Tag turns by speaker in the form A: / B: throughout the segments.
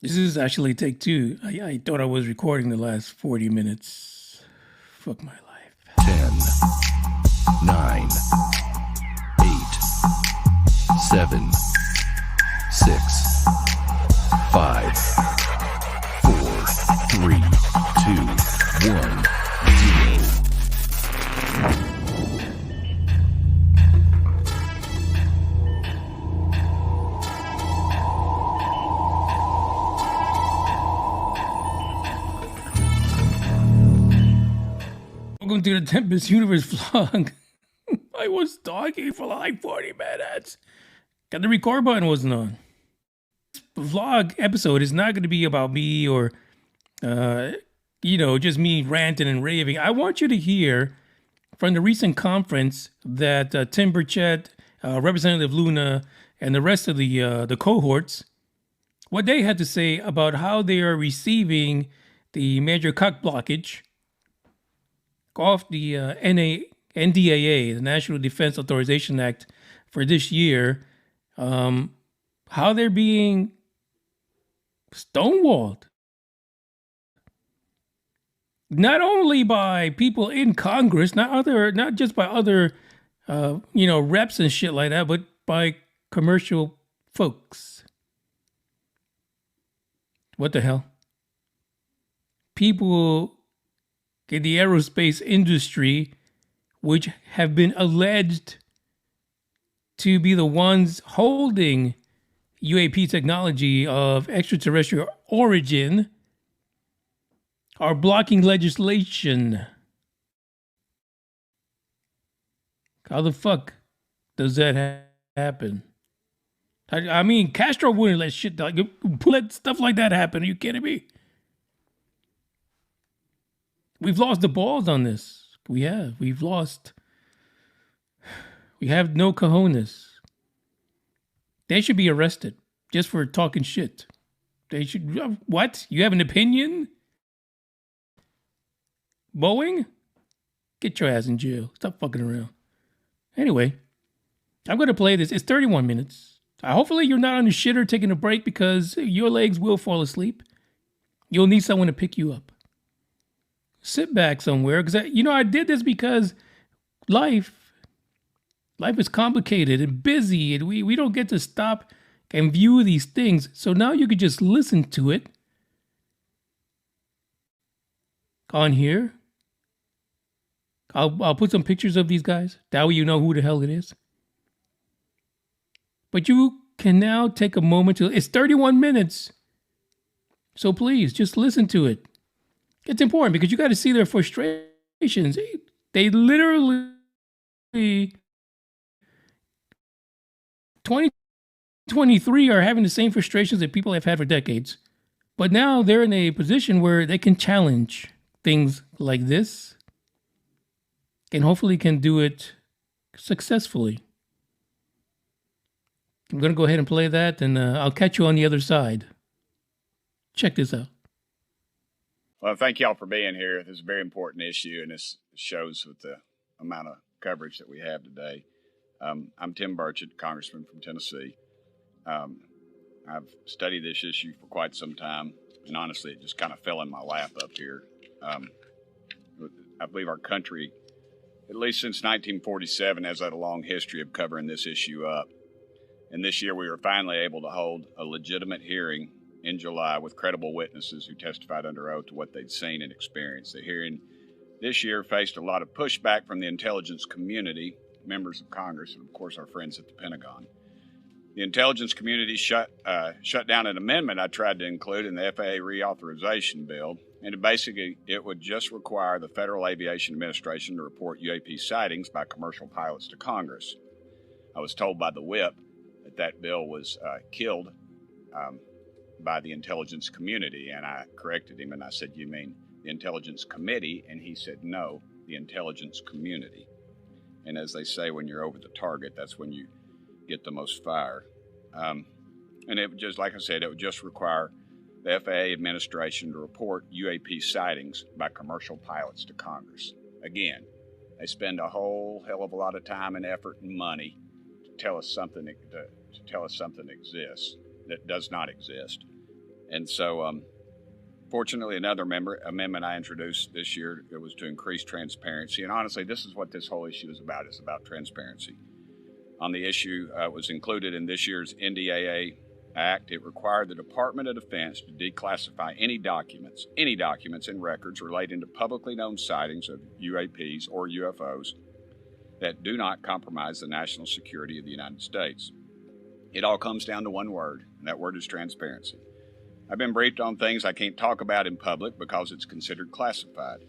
A: This is actually take two. I thought I was recording the last 40 minutes. Fuck my life.
B: 10, 9, 8, 7, 6, 5, 4, 3, 2, 1, 0.
A: Welcome to the Tempest Universe vlog. I was talking for like 40 minutes. Got the record button wasn't on. This vlog episode is not going to be about me or, just me ranting and raving. I want you to hear from the recent conference that Tim Burchett, Representative Luna, and the rest of the cohorts, what they had to say about how they are receiving the major cock blockage off the NDAA, the National Defense Authorization Act, for this year, how they're being stonewalled. Not only by people in Congress, not just by other, reps and shit like that, but by commercial folks. What the hell? People in the aerospace industry, which have been alleged to be the ones holding UAP technology of extraterrestrial origin, are blocking legislation. How the fuck does that happen? I mean, Castro wouldn't let stuff like that happen. Are you kidding me? We've lost the balls on this. We have. We have no cojones. They should be arrested just for talking shit. They should. What? You have an opinion? Boeing? Get your ass in jail. Stop fucking around. Anyway, I'm going to play this. It's 31 minutes. Hopefully you're not on the shitter taking a break because your legs will fall asleep. You'll need someone to pick you up. Sit back somewhere, because I did this because life is complicated and busy, and we don't get to stop and view these things. So now you could just listen to it on here. I'll put some pictures of these guys. That way you know who the hell it is. But you can now take a moment to. It's 31 minutes, so please just listen to it. It's important because you got to see their frustrations. They literally 2023 are having the same frustrations that people have had for decades. But now they're in a position where they can challenge things like this and hopefully can do it successfully. I'm going to go ahead and play that, and I'll catch you on the other side. Check this out.
C: Well, thank y'all for being here. This is a very important issue, and this shows with the amount of coverage that we have today. I'm Tim Burchett, Congressman from Tennessee. I've studied this issue for quite some time, and honestly, it just kind of fell in my lap up here. I believe our country, at least since 1947, has had a long history of covering this issue up. And this year, we were finally able to hold a legitimate hearing in July with credible witnesses who testified under oath to what they'd seen and experienced. The hearing this year faced a lot of pushback from the intelligence community, members of Congress, and of course our friends at the Pentagon. The intelligence community shut down an amendment I tried to include in the FAA reauthorization bill, and it would just require the Federal Aviation Administration to report UAP sightings by commercial pilots to Congress. I was told by the whip that bill was killed by the intelligence community, and I corrected him and I said, "You mean the intelligence committee?" And he said, "No, the intelligence community." And as they say, when you're over the target, that's when you get the most fire. And it would just, like I said, it would just require the FAA administration to report UAP sightings by commercial pilots to Congress. Again, they spend a whole hell of a lot of time and effort and money to tell us something exists that does not exist. And so, fortunately, another amendment I introduced this year, it was to increase transparency. And honestly, this is what this whole issue is about. It's about transparency. On the issue, was included in this year's NDAA Act. It required the Department of Defense to declassify any documents and records relating to publicly known sightings of UAPs or UFOs that do not compromise the national security of the United States. It all comes down to one word, and that word is transparency. I've been briefed on things I can't talk about in public because it's considered classified.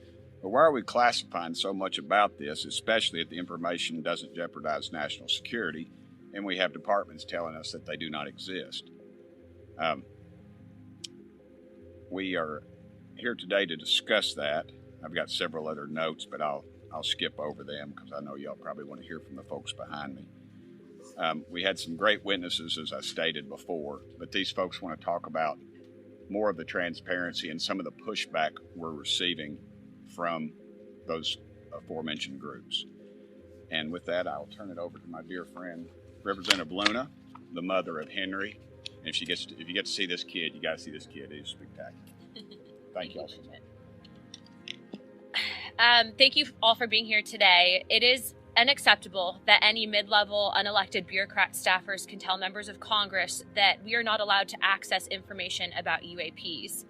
C: But why are we classifying so much about this, especially if the information doesn't jeopardize national security and we have departments telling us that they do not exist? We are here today to discuss that. I've got several other notes, but I'll skip over them because I know y'all probably want to hear from the folks behind me. We had some great witnesses, as I stated before, but these folks want to talk about more of the transparency and some of the pushback we're receiving from those aforementioned groups. And with that, I'll turn it over to my dear friend, Representative Luna, the mother of Henry. And if you get to see this kid, you got to see this kid. He's spectacular. Thank you all so much.
D: Thank you all for being here today. It is unacceptable that any mid-level unelected bureaucrat staffers can tell members of Congress that we are not allowed to access information about UAPs.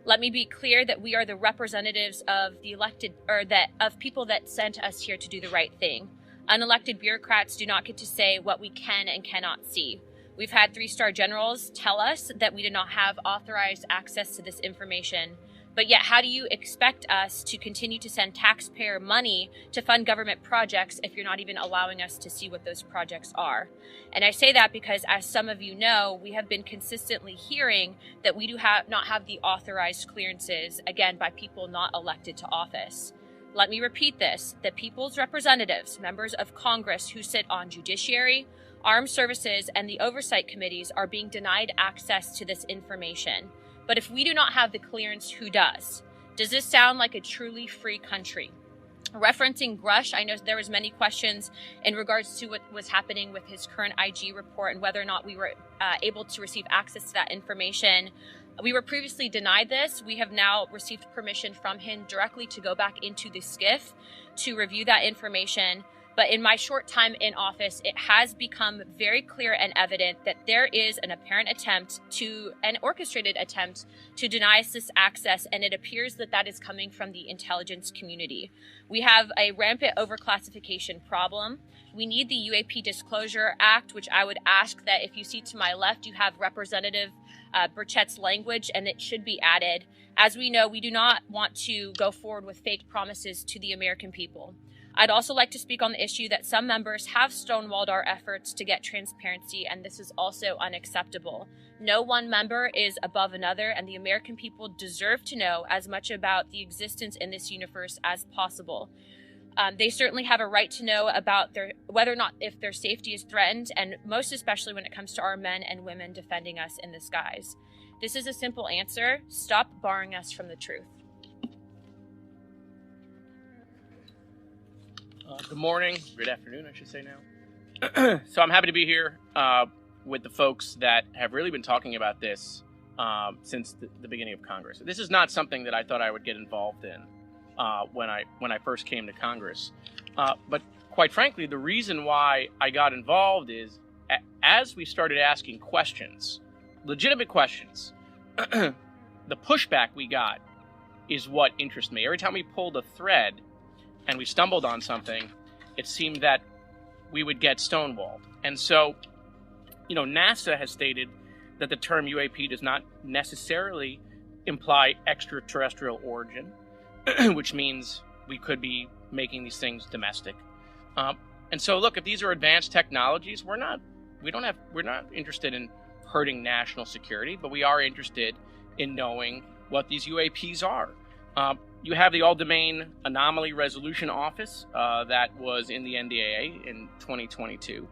D: Let me be clear that we are the representatives of the elected, or that of people that sent us here to do the right thing. Unelected bureaucrats do not get to say what we can and cannot see. We've had 3-star generals tell us that we did not have authorized access to this information. But yet, how do you expect us to continue to send taxpayer money to fund government projects if you're not even allowing us to see what those projects are? And I say that because, as some of you know, we have been consistently hearing that we do not have the authorized clearances, again, by people not elected to office. Let me repeat this: the people's representatives, members of Congress who sit on judiciary, armed services, and the oversight committees are being denied access to this information. But if we do not have the clearance, who does? Does this sound like a truly free country? Referencing Grush, I know there was many questions in regards to what was happening with his current IG report and whether or not we were able to receive access to that information. We were previously denied this. We have now received permission from him directly to go back into the SCIF to review that information. But in my short time in office, it has become very clear and evident that there is an apparent an orchestrated attempt to deny us this access, and it appears that that is coming from the intelligence community. We have a rampant overclassification problem. We need the UAP Disclosure Act, which I would ask that if you see to my left, you have Representative Burchett's language, and it should be added. As we know, we do not want to go forward with fake promises to the American people. I'd also like to speak on the issue that some members have stonewalled our efforts to get transparency, and this is also unacceptable. No one member is above another, and the American people deserve to know as much about the existence in this universe as possible. They certainly have a right to know about whether or not if their safety is threatened, and most especially when it comes to our men and women defending us in the skies. This is a simple answer: stop barring us from the truth.
E: Good morning, good afternoon, I should say now. So I'm happy to be here with the folks that have really been talking about this since the beginning of Congress. This is not something that I thought I would get involved in when I first came to Congress. But quite frankly, the reason why I got involved is as we started asking questions, legitimate questions, the pushback we got is what interests me. Every time we pulled a thread and we stumbled on something, it seemed that we would get stonewalled. And so, NASA has stated that the term UAP does not necessarily imply extraterrestrial origin, which means we could be making these things domestic. And so, look, if these are advanced technologies, we're not interested in hurting national security, but we are interested in knowing what these UAPs are. You have the All-Domain Anomaly Resolution Office that was in the NDAA in 2022.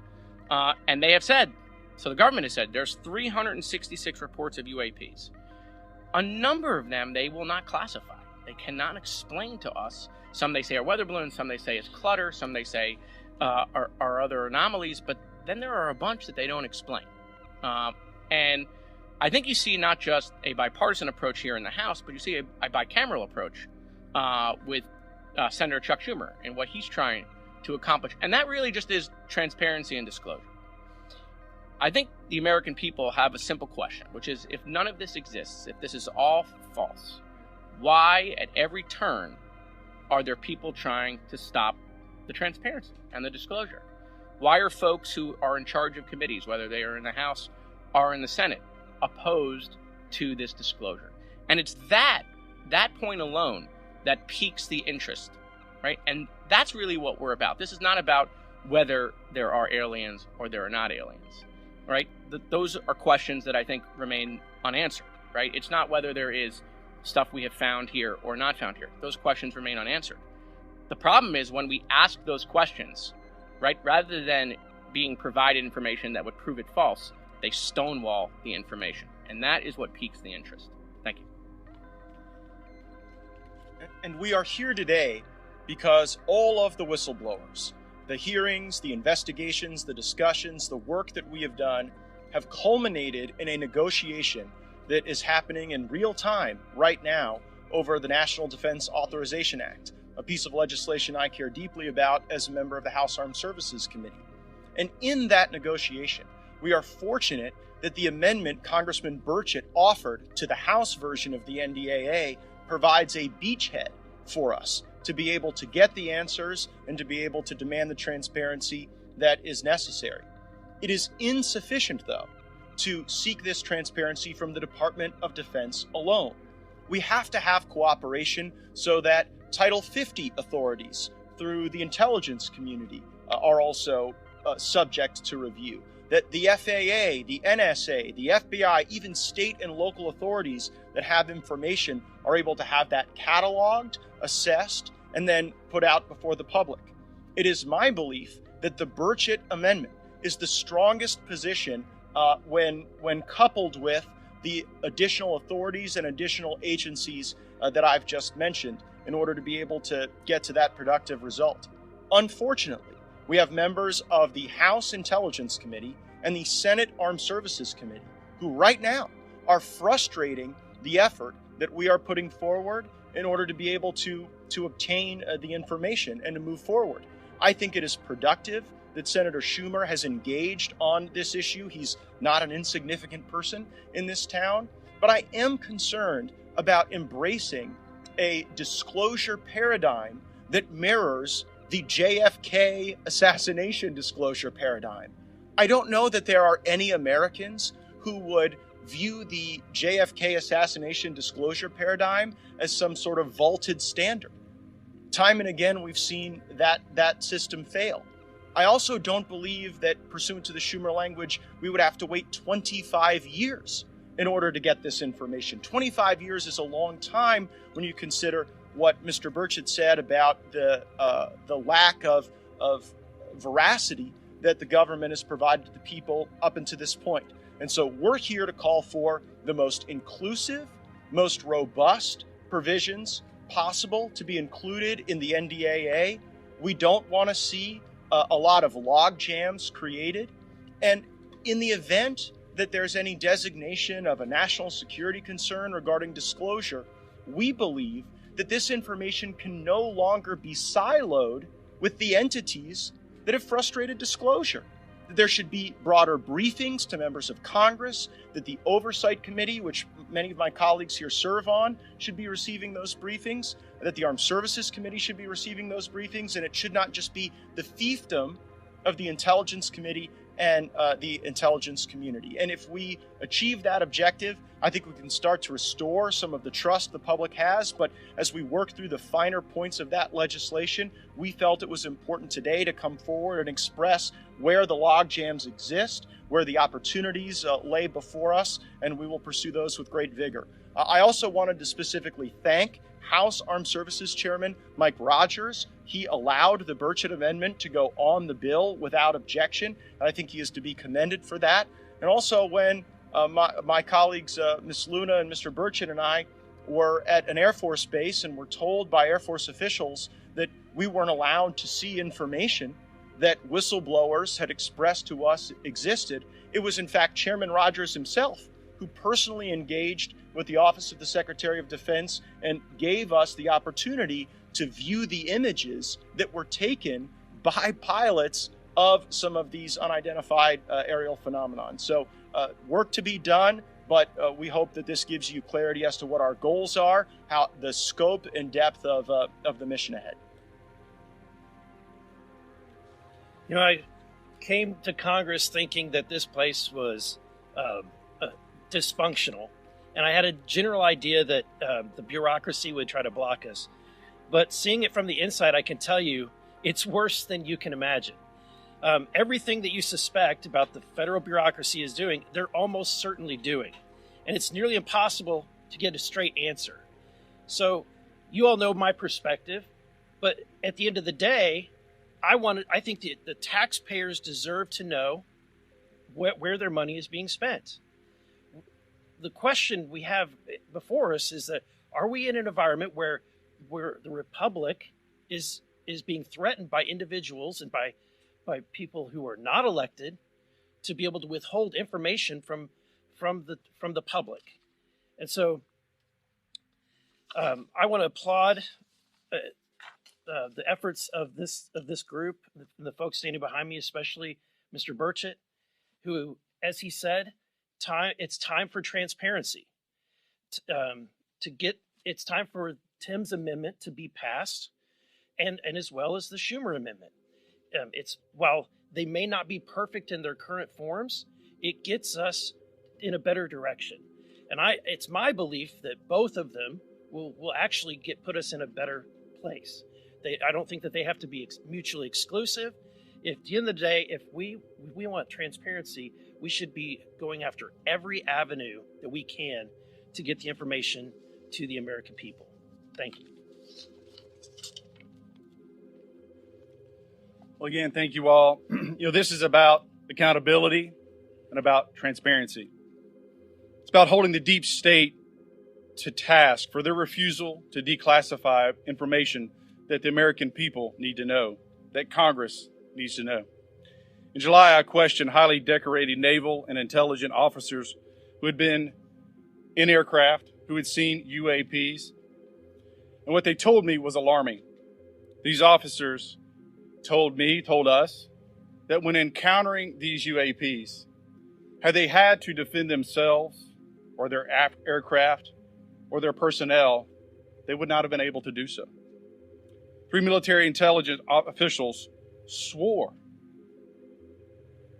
E: And they have said, so the government has said, there's 366 reports of UAPs. A number of them they will not classify. They cannot explain to us. Some they say are weather balloons, some they say it's clutter, some they say are other anomalies, but then there are a bunch that they don't explain. And I think you see not just a bipartisan approach here in the House, but you see a bicameral approach with Senator Chuck Schumer and what he's trying to accomplish. And that really just is transparency and disclosure. I think the American people have a simple question, which is, if none of this exists, if this is all false, why at every turn are there people trying to stop the transparency and the disclosure? Why are folks who are in charge of committees, whether they are in the House or in the Senate, opposed to this disclosure? And it's that point alone that piques the interest, right? And that's really what we're about. This is not about whether there are aliens or there are not aliens, right? Those are questions that I think remain unanswered, right? It's not whether there is stuff we have found here or not found here. Those questions remain unanswered. The problem is when we ask those questions, right, rather than being provided information that would prove it false, they stonewall the information. And that is what piques the interest. Thank you.
F: And we are here today because all of the whistleblowers, the hearings, the investigations, the discussions, the work that we have done have culminated in a negotiation that is happening in real time right now over the National Defense Authorization Act, a piece of legislation I care deeply about as a member of the House Armed Services Committee. And in that negotiation, we are fortunate that the amendment Congressman Burchett offered to the House version of the NDAA provides a beachhead for us to be able to get the answers and to be able to demand the transparency that is necessary. It is insufficient, though, to seek this transparency from the Department of Defense alone. We have to have cooperation so that Title 50 authorities through the intelligence community are also subject to review. That the FAA, the NSA, the FBI, even state and local authorities that have information are able to have that cataloged, assessed, and then put out before the public. It is my belief that the Burchett Amendment is the strongest position when coupled with the additional authorities and additional agencies that I've just mentioned in order to be able to get to that productive result. Unfortunately, we have members of the House Intelligence Committee and the Senate Armed Services Committee who right now are frustrating the effort that we are putting forward in order to be able to obtain the information and to move forward. I think it is productive that Senator Schumer has engaged on this issue. He's not an insignificant person in this town, but I am concerned about embracing a disclosure paradigm that mirrors the JFK assassination disclosure paradigm. I don't know that there are any Americans who would view the JFK assassination disclosure paradigm as some sort of vaulted standard. Time and again, we've seen that system fail. I also don't believe that, pursuant to the Schumer language, we would have to wait 25 years in order to get this information. 25 years is a long time when you consider what Mr. Burchett said about the lack of veracity that the government has provided to the people up until this point. And so we're here to call for the most inclusive, most robust provisions possible to be included in the NDAA. We don't want to see a lot of log jams created. And in the event that there's any designation of a national security concern regarding disclosure, we believe that this information can no longer be siloed with the entities that have frustrated disclosure. That there should be broader briefings to members of Congress, that the Oversight Committee, which many of my colleagues here serve on, should be receiving those briefings, that the Armed Services Committee should be receiving those briefings, and it should not just be the fiefdom of the Intelligence Committee and the intelligence community. And if we achieve that objective, I think we can start to restore some of the trust the public has. But as we work through the finer points of that legislation, we felt it was important today to come forward and express where the log jams exist, where the opportunities lay before us, and we will pursue those with great vigor. I also wanted to specifically thank House Armed Services Chairman Mike Rogers. He allowed the Burchett Amendment to go on the bill without objection, and I think he is to be commended for that. And also when my colleagues, Ms. Luna and Mr. Burchett and I, were at an Air Force base and were told by Air Force officials that we weren't allowed to see information that whistleblowers had expressed to us existed, it was in fact Chairman Rogers himself who personally engaged with the Office of the Secretary of Defense and gave us the opportunity to view the images that were taken by pilots of some of these unidentified aerial phenomenon. So work to be done, but we hope that this gives you clarity as to what our goals are, how the scope and depth of the mission ahead.
G: You know, I came to Congress thinking that this place was dysfunctional, and I had a general idea that the bureaucracy would try to block us. But seeing it from the inside, I can tell you it's worse than you can imagine. Everything that you suspect about the federal bureaucracy is doing, they're almost certainly doing. And it's nearly impossible to get a straight answer. So you all know my perspective, but at the end of the day, I think the taxpayers deserve to know where their money is being spent. The question we have before us is that, are we in an environment where the republic is being threatened by individuals and by people who are not elected to be able to withhold information from the public? And so I want to applaud the efforts of this group, the folks standing behind me, especially Mr. Burchett, who, as he said, it's time for transparency. It's time for Tim's amendment to be passed, and as well as the Schumer amendment. While they may not be perfect in their current forms, it gets us in a better direction. And it's my belief that both of them will actually put us in a better place. I don't think that they have to be mutually exclusive. At the end of the day, if we want transparency, we should be going after every avenue that we can to get the information to the American people. Thank you.
H: Well, again, thank you all. This is about accountability and about transparency. It's about holding the deep state to task for their refusal to declassify information that the American people need to know, that Congress needs to know. In July, I questioned highly decorated naval and intelligence officers who had been in aircraft, who had seen UAPs, and what they told me was alarming. These officers told us, that when encountering these UAPs, had they had to defend themselves or their aircraft or their personnel, they would not have been able to do so. 3 military intelligence officials swore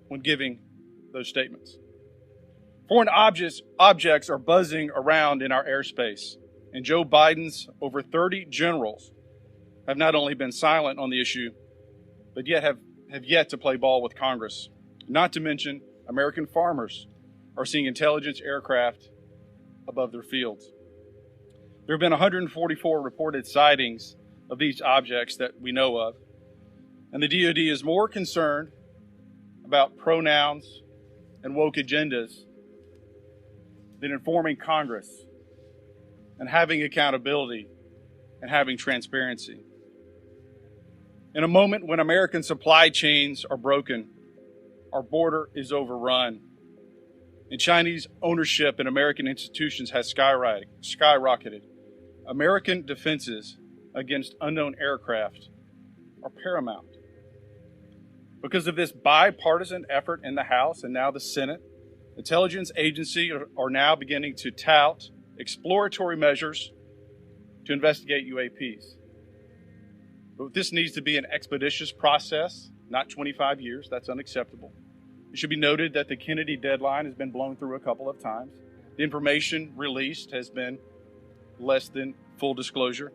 H: when giving those statements. Foreign objects are buzzing around in our airspace, and Joe Biden's over 30 generals have not only been silent on the issue, but yet have yet to play ball with Congress. Not to mention, American farmers are seeing intelligence aircraft above their fields. There have been 144 reported sightings of these objects that we know of, and the DoD is more concerned about pronouns and woke agendas than informing Congress and having accountability and having transparency. In a moment when American supply chains are broken, our border is overrun, and Chinese ownership in American institutions has skyrocketed, American defenses against unknown aircraft are paramount. Because of this bipartisan effort in the House and now the Senate, intelligence agencies are now beginning to tout exploratory measures to investigate UAPs. But this needs to be an expeditious process, not 25 years. That's unacceptable. It should be noted that the Kennedy deadline has been blown through a couple of times. The information released has been less than full disclosure.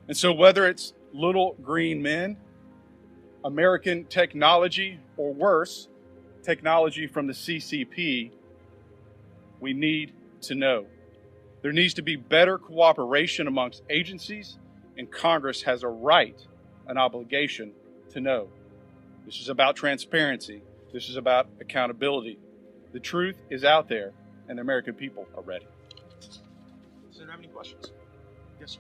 H: And so whether it's little green men, American technology, or worse, technology from the CCP, we need to know. There needs to be better cooperation amongst agencies, and Congress has a right, an obligation to know. This is about transparency. This is about accountability. The truth is out there, and the American people are ready.
F: Does anyone have any questions? Yes, sir.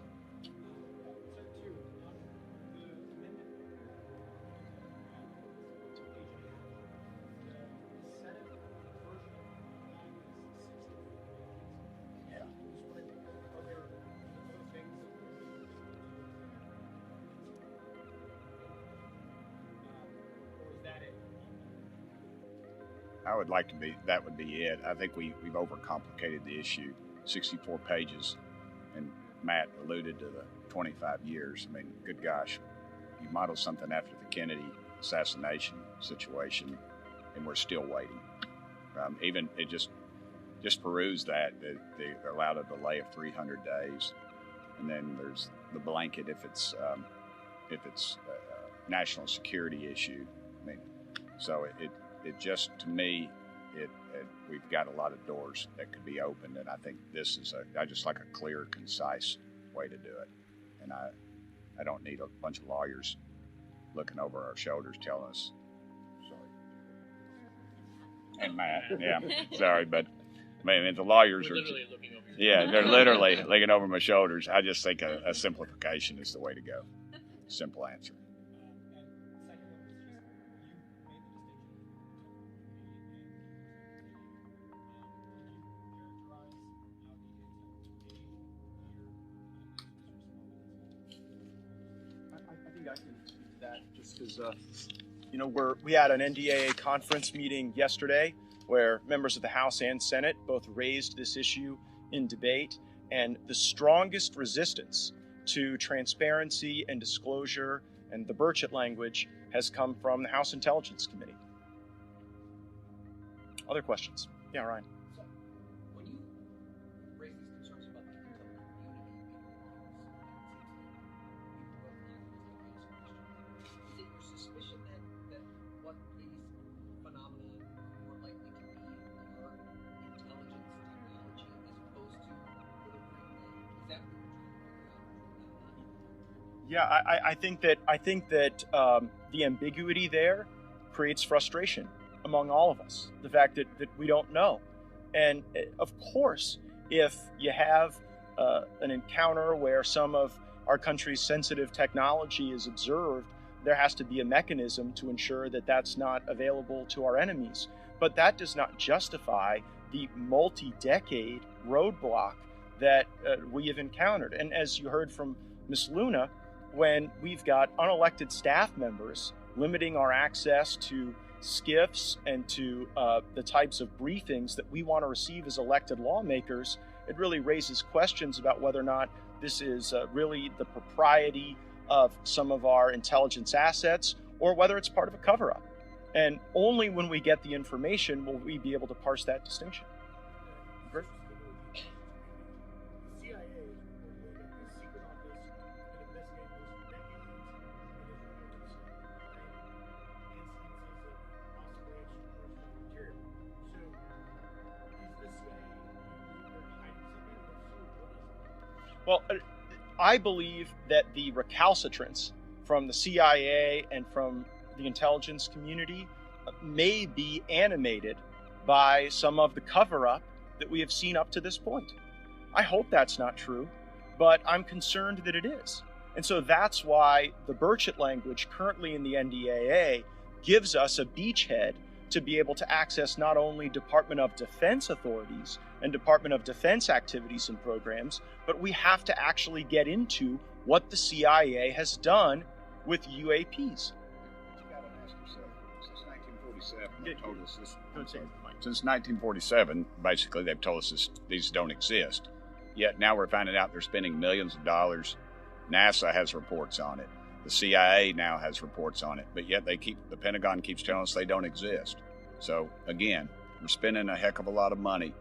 C: I would like to be, that would be it. I think we've overcomplicated the issue. 64 pages, and Matt alluded to the 25 years. I mean, good gosh, you model something after the Kennedy assassination situation, and we're still waiting. Even it just peruse that they allowed a delay of 300 days, and then there's the blanket if it's a national security issue. I mean, so it just, to me, we've got a lot of doors that could be opened, and I think this is I just like a clear, concise way to do it. And I don't need a bunch of lawyers looking over our shoulders telling us, sorry. And Matt, yeah, sorry, but I mean, the lawyers are
E: literally looking over your
C: yeah, they're literally looking over my shoulders. I just think a simplification is the way to go. Simple answer.
F: I think I can speak to that just because, we had an NDAA conference meeting yesterday where members of the House and Senate both raised this issue in debate, and the strongest resistance to transparency and disclosure and the Burchett language has come from the House Intelligence Committee. Other questions? Yeah, Ryan.
I: So, when you raise these concerns about the intellectual community, is it your suspicion that what these phenomena are more likely to be are intelligence technology as opposed to delivering a? Is that what you're trying to figure out?
F: Yeah, I think that the ambiguity there creates frustration among all of us. The fact that we don't know, and of course, if you have an encounter where some of our country's sensitive technology is observed, there has to be a mechanism to ensure that that's not available to our enemies. But that does not justify the multi-decade roadblock that we have encountered. And as you heard from Ms. Luna, when we've got unelected staff members limiting our access to SCIFs and to the types of briefings that we want to receive as elected lawmakers, it really raises questions about whether or not this is really the propriety of some of our intelligence assets or whether it's part of a cover-up. And only when we get the information will we be able to parse that distinction. Great. Well, I believe that the recalcitrance from the CIA and from the intelligence community may be animated by some of the cover-up that we have seen up to this point. I hope that's not true, but I'm concerned that it is. And so that's why the Burchett language currently in the NDAA gives us a beachhead to be able to access not only Department of Defense authorities and Department of Defense activities and programs, but we have to actually get into what the CIA has done with UAPs.
C: You got to ask yourself, since 1947, they've told us this. Since 1947, basically, they've told us these don't exist. Yet now we're finding out they're spending millions of dollars. NASA has reports on it. The CIA now has reports on it, but yet the Pentagon keeps telling us they don't exist. So again, we're spending a heck of a lot of money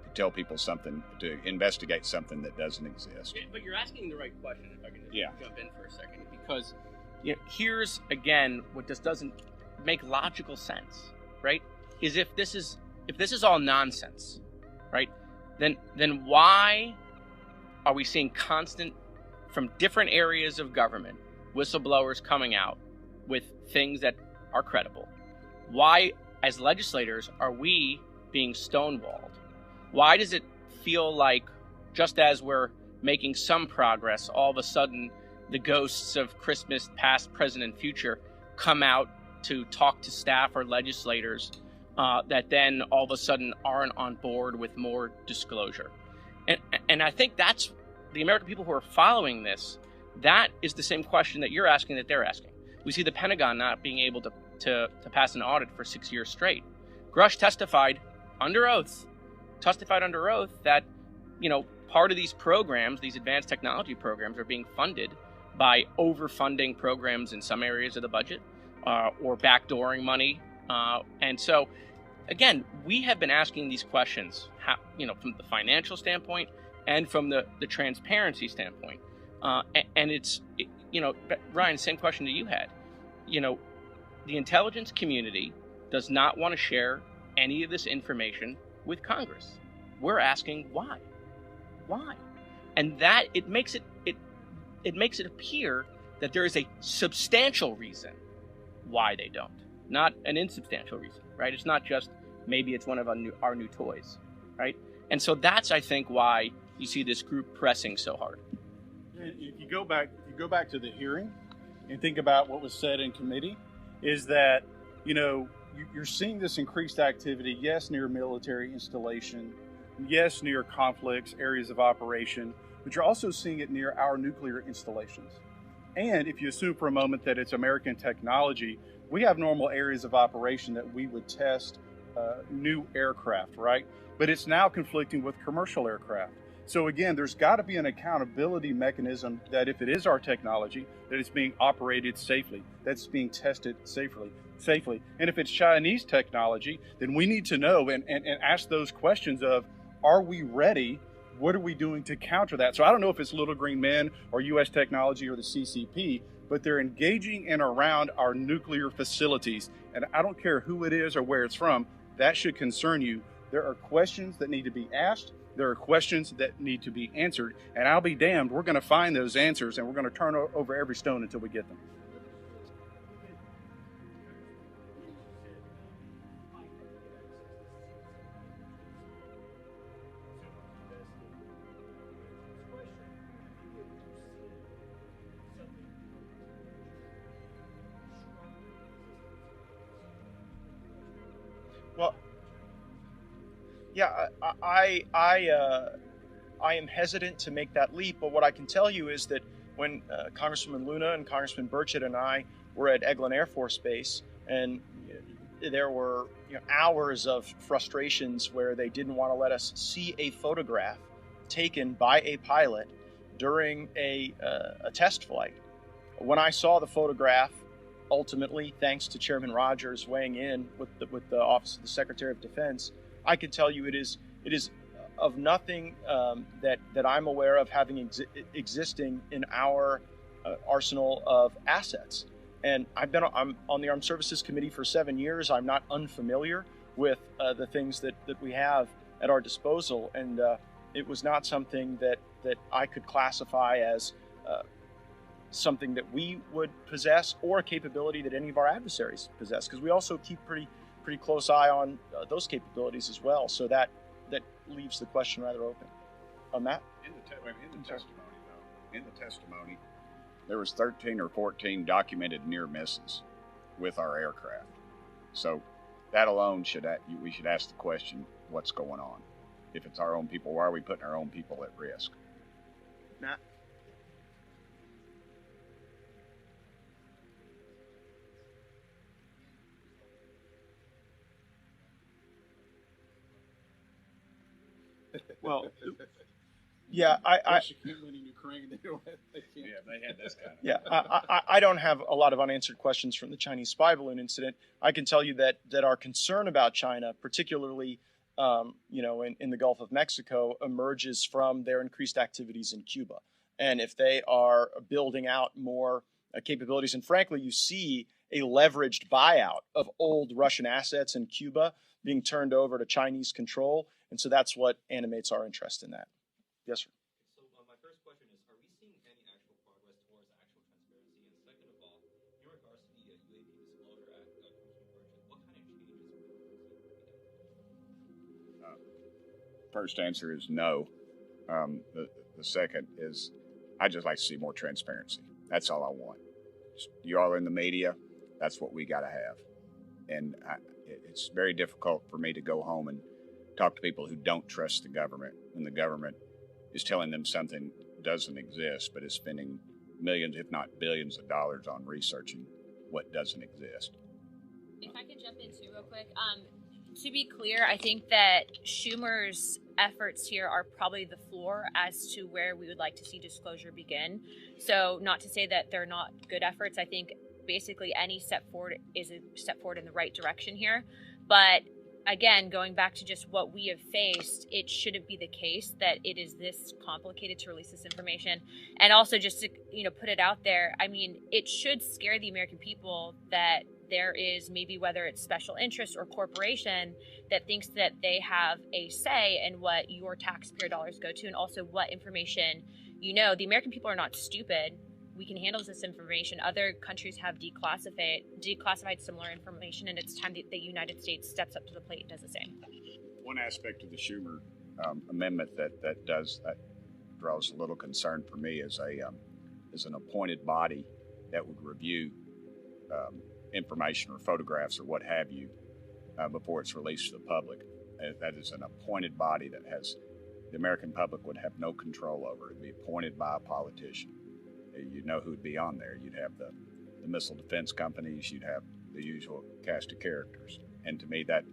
C: to tell people something, to investigate something that doesn't exist.
E: But you're asking the right question, if I can just
C: Yeah.
E: jump in for a second, because here's again what just doesn't make logical sense, right? Is if this is all nonsense, right? Then why are we seeing constant from different areas of government whistleblowers coming out with things that are credible? Why, as legislators, are we being stonewalled? Why does it feel like just as we're making some progress, all of a sudden the ghosts of Christmas past, present, and future come out to talk to staff or legislators that then all of a sudden aren't on board with more disclosure? And I think that's the American people who are following this. That is the same question that you're asking that they're asking. We see the Pentagon not being able to pass an audit for 6 years straight. Grush testified under oath that, part of these programs, these advanced technology programs, are being funded by overfunding programs in some areas of the budget or backdooring money. And so, again, we have been asking these questions, from the financial standpoint and from the transparency standpoint. And it's, Ryan, same question that you had. The intelligence community does not want to share any of this information with Congress. We're asking why? Why? And that it makes it appear that there is a substantial reason why they don't, not an insubstantial reason, right? It's not just maybe it's one of our new toys, right? And so that's, I think, why you see this group pressing so hard.
H: If you go back to the hearing and think about what was said in committee, is that you're seeing this increased activity, yes, near military installation, yes, near conflicts, areas of operation, but you're also seeing it near our nuclear installations. And if you assume for a moment that it's American technology, we have normal areas of operation that we would test new aircraft, right? But it's now conflicting with commercial aircraft. So again, there's got to be an accountability mechanism that if it is our technology, that it's being operated safely, that's being tested safely. And if it's Chinese technology, then we need to know and ask those questions of, are we ready? What are we doing to counter that? So I don't know if it's Little Green Men or U.S. Technology or the CCP, but they're engaging in around our nuclear facilities. And I don't care who it is or where it's from, that should concern you. There are questions that need to be asked. There are questions that need to be answered. And I'll be damned, we're going to find those answers and we're going to turn over every stone until we get them.
F: Well, yeah, I am hesitant to make that leap, but what I can tell you is that when Congresswoman Luna and Congressman Burchett and I were at Eglin Air Force Base, and there were hours of frustrations where they didn't want to let us see a photograph taken by a pilot during a test flight. When I saw the photograph, ultimately, thanks to Chairman Rogers weighing in with the Office of the Secretary of Defense, I can tell you it is of nothing that I'm aware of having existing in our arsenal of assets. And I'm on the Armed Services Committee for 7 years. I'm not unfamiliar with the things that we have at our disposal, and it was not something that I could classify as something that we would possess or a capability that any of our adversaries possess, because we also keep pretty close eye on those capabilities as well. So that leaves the question rather open. Matt?
C: In the testimony, there was 13 or 14 documented near misses with our aircraft. So that alone we should ask the question, what's going on? If it's our own people, why are we putting our own people at risk?
F: Matt? Well, yeah,
C: they had this kind of.
F: Yeah, I don't have a lot of unanswered questions from the Chinese spy balloon incident. I can tell you that our concern about China, particularly, in the Gulf of Mexico, emerges from their increased activities in Cuba. And if they are building out more capabilities, and frankly, you see a leveraged buyout of old Russian assets in Cuba being turned over to Chinese control. And so that's what animates our interest in that. Yes, sir.
J: So my first question is, are we seeing any actual progress towards actual transparency? And second of all, in regards to the UAP Disclosure Act, Congressman Burchett, what kind of changes are we seeing?
C: First answer is no. The second is I'd just like to see more transparency. That's all I want. You all are in the media. That's what we got to have. And it's very difficult for me to go home and talk to people who don't trust the government when the government is telling them something doesn't exist, but is spending millions, if not billions of dollars on researching what doesn't exist.
D: If I could jump in too real quick. To be clear, I think that Schumer's efforts here are probably the floor as to where we would like to see disclosure begin. So, not to say that they're not good efforts. I think basically any step forward is a step forward in the right direction here. But again, going back to just what we have faced, it shouldn't be the case that it is this complicated to release this information. And also, just to put it out there, I mean, it should scare the American people that there is, maybe whether it's special interest or corporation, that thinks that they have a say in what your taxpayer dollars go to, and also what information the American people are not stupid. We can handle this information. Other countries have declassified similar information, and it's time that the United States steps up to the plate and does the same.
C: One aspect of the Schumer amendment that draws a little concern for me is an appointed body that would review information or photographs or what have you before it's released to the public. That is an appointed body that the American public would have no control over. It'd be appointed by a politician. You'd know who'd be on there. You'd have the missile defense companies. You'd have the usual cast of characters. And to me, that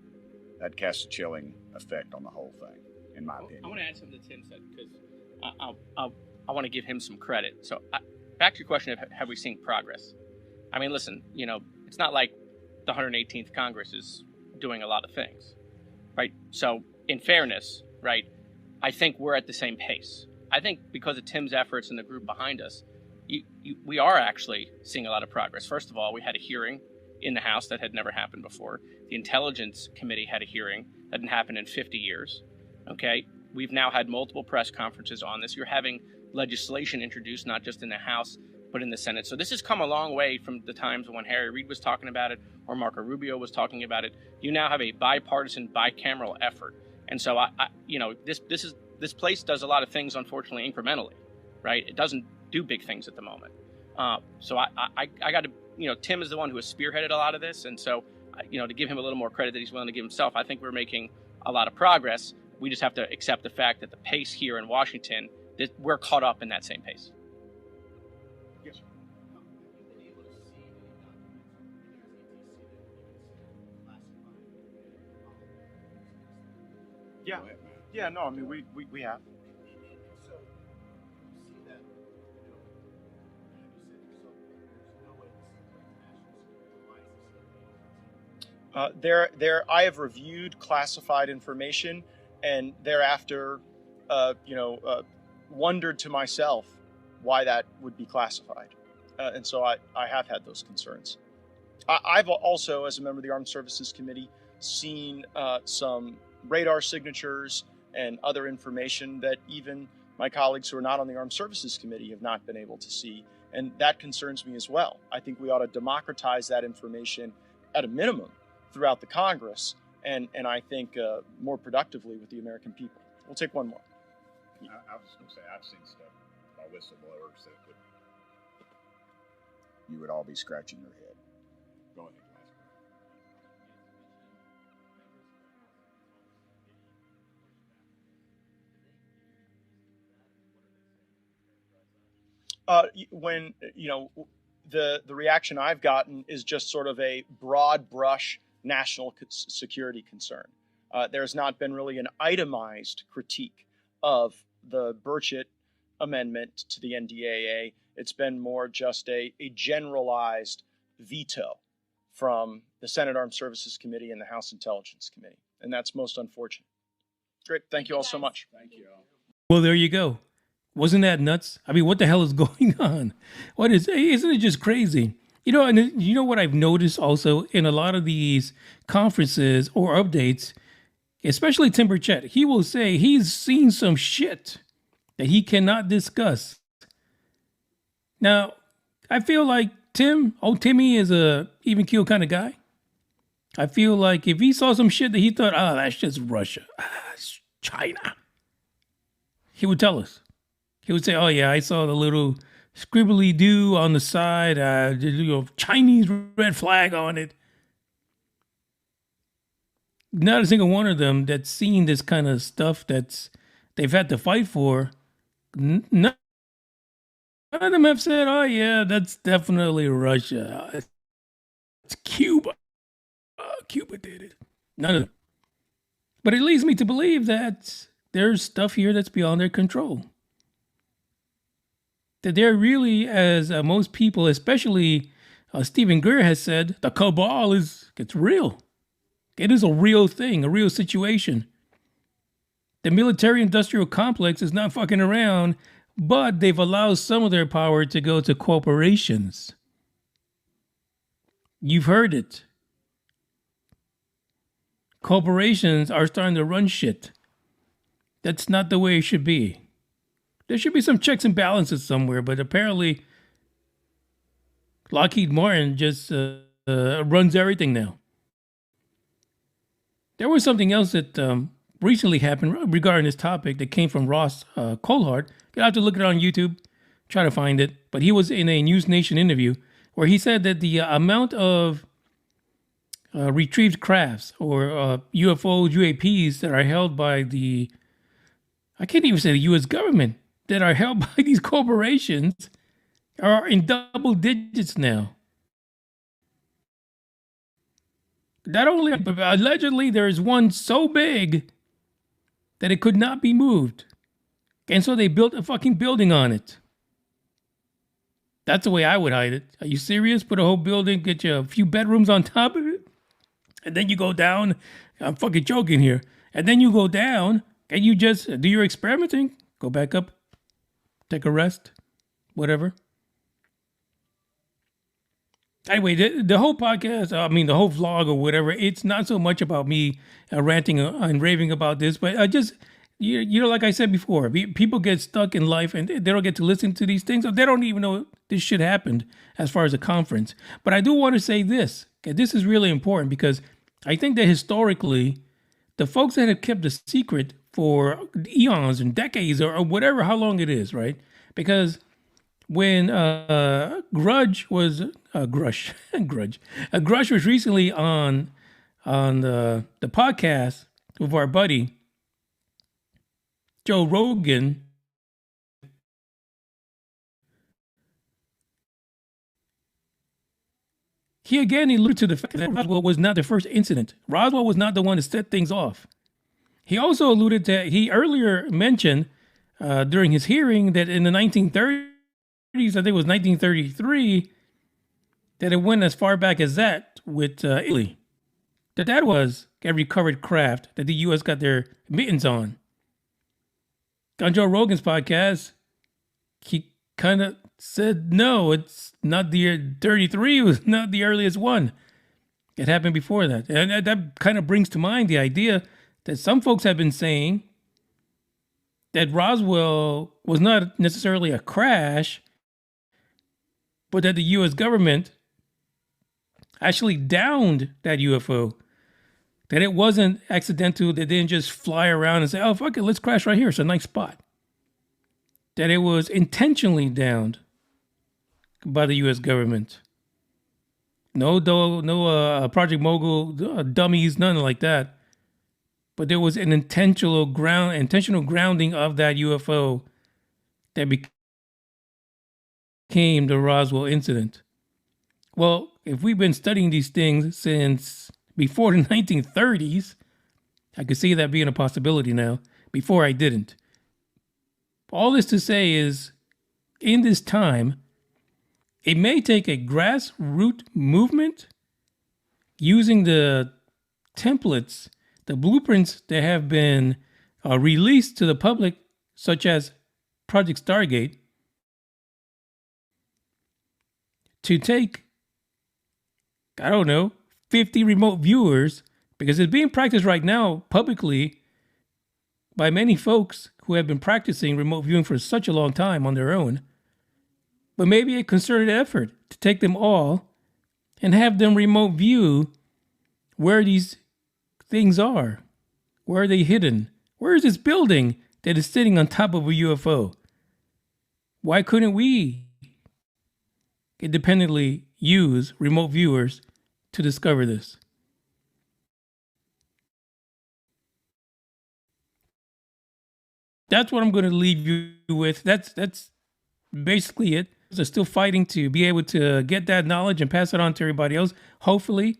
C: casts a chilling effect on the whole thing, in my opinion.
E: I want to add something to Tim said, because I want to give him some credit. So back to your question of have we seen progress? I mean, listen, it's not like the 118th Congress is doing a lot of things, right? So in fairness, right, I think we're at the same pace. I think because of Tim's efforts and the group behind us, we are actually seeing a lot of progress. First of all, we had a hearing in the House that had never happened before. The Intelligence Committee had a hearing that hadn't happened in 50 years. Okay, we've now had multiple press conferences on this. You're having legislation introduced, not just in the House, but in the Senate. So this has come a long way from the times when Harry Reid was talking about it or Marco Rubio was talking about it. You now have a bipartisan, bicameral effort. And so this place does a lot of things, unfortunately, incrementally, right? It doesn't do big things at the moment. So I got to, Tim is the one who has spearheaded a lot of this. And so, to give him a little more credit that he's willing to give himself, I think we're making a lot of progress. We just have to accept the fact that the pace here in Washington, that we're caught up in that same pace.
C: Yes, sir.
I: Have you been able to see any documents from the
F: Yeah.
C: Go ahead, man.
F: Yeah, no, I mean, we have.
I: So you see that, you said yourself, there's no way this is like national security. Why is this?
F: I have reviewed classified information, and thereafter, wondered to myself why that would be classified, and so I have had those concerns. I've also, as a member of the Armed Services Committee, seen some radar signatures and other information that even my colleagues who are not on the Armed Services Committee have not been able to see, and that concerns me as well. I think we ought to democratize that information at a minimum throughout the Congress, and I think more productively with the American people. We'll take one more.
C: I was just going to say, I've seen stuff by whistleblowers that you would all be scratching your head. Go ahead, Glasgow.
F: When the reaction I've gotten is just sort of a broad brush national security concern. There's not been really an itemized critique of the Burchett amendment to the NDAA. It's been more just a generalized veto from the Senate Armed Services Committee and the House Intelligence Committee, and that's most unfortunate. Great, thank you all so much.
C: Thank you all.
A: Well, there you go. Wasn't that nuts? I mean, what the hell is going on? Isn't it just crazy? And you know what I've noticed also in a lot of these conferences or updates, especially Tim Burchett, he will say he's seen some shit that he cannot discuss. Now, I feel like Timmy is a even keel kind of guy. I feel like if he saw some shit that he thought, that's just Russia, it's China, he would tell us. He would say, oh yeah, I saw the little scribbly do on the side, Chinese red flag on it. Not a single one of them that's seen this kind of stuff they've had to fight for. None of them have said, oh yeah, that's definitely Russia. It's Cuba. Cuba did it. None of them. But it leads me to believe that there's stuff here that's beyond their control. That they're really, as most people, especially Stephen Greer has said, the cabal it's real. It is a real thing, a real situation. The military-industrial complex is not fucking around, but they've allowed some of their power to go to corporations. You've heard it. Corporations are starting to run shit. That's not the way it should be. There should be some checks and balances somewhere, but apparently Lockheed Martin just runs everything now. There was something else that recently happened regarding this topic that came from Ross Coulthart. You'll have to look it on YouTube, try to find it. But he was in a News Nation interview where he said that the amount of retrieved crafts or UFOs, UAPs that are held by I can't even say the U.S. government, that are held by these corporations are in double digits now. Not only, but allegedly there is one so big that it could not be moved. And so they built a fucking building on it. That's the way I would hide it. Are you serious? Put a whole building, get you a few bedrooms on top of it, and then you go down. I'm fucking joking here. And then you go down and you just do your experimenting. Go back up, take a rest, whatever. Anyway, the whole podcast, the whole vlog or whatever, it's not so much about me ranting and raving about this, but I just, like I said before, people get stuck in life and they don't get to listen to these things. Or they don't even know this shit happened as far as a conference. But I do want to say this. Okay, this is really important because I think that historically, the folks that have kept the secret for eons and decades or whatever, how long it is, right? Because when Grush was recently on the podcast with our buddy Joe Rogan, he again alluded to the fact that Roswell was not the first incident. Roswell was not the one to set things off. He also alluded to, he earlier mentioned during his hearing that in the 1930s, I think it was 1933, that it went as far back as that with Italy. That was a recovered craft that the U.S. got their mittens on. On Joe Rogan's podcast, he kind of said, no, it's not the 33, it was not the earliest one. It happened before that. And that kind of brings to mind the idea that some folks have been saying that Roswell was not necessarily a crash, but that the U.S. government actually downed that UFO. That it wasn't accidental. They didn't just fly around and say, oh, fuck it, let's crash right here. It's a nice spot. That it was intentionally downed by the U.S. government. No Project Mogul dummies, nothing like that. But there was an intentional grounding of that UFO that became the Roswell incident. Well, if we've been studying these things since before the 1930s, I could see that being a possibility now. Before I didn't. All this to say is, in this time, it may take a grassroots movement using the templates, the blueprints that have been released to the public, such as Project Stargate, to take, 50 remote viewers, because it's being practiced right now publicly by many folks who have been practicing remote viewing for such a long time on their own. But maybe a concerted effort to take them all and have them remote view where these things are. Where are they hidden? Where is this building that is sitting on top of a UFO? Why couldn't we independently use remote viewers to discover this? That's what I'm going to leave you with. That's basically it. They're still fighting to be able to get that knowledge and pass it on to everybody else. Hopefully,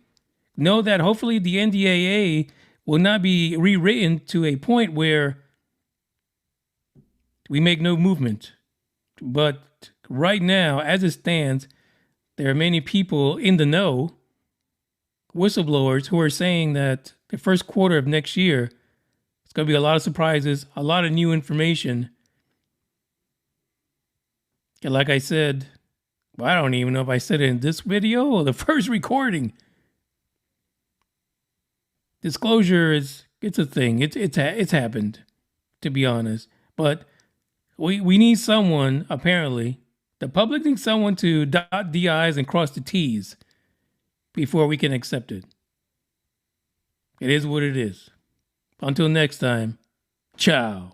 A: know that hopefully the NDAA will not be rewritten to a point where we make no movement. But right now, as it stands, there are many people in the know, whistleblowers, who are saying that the first quarter of next year, it's going to be a lot of surprises, a lot of new information. And like I said, well, I don't even know if I said it in this video or the first recording. Disclosure it's a thing. It's happened, to be honest. But we need someone, apparently. The public needs someone to dot the I's and cross the T's before we can accept it. It is what it is. Until next time, ciao.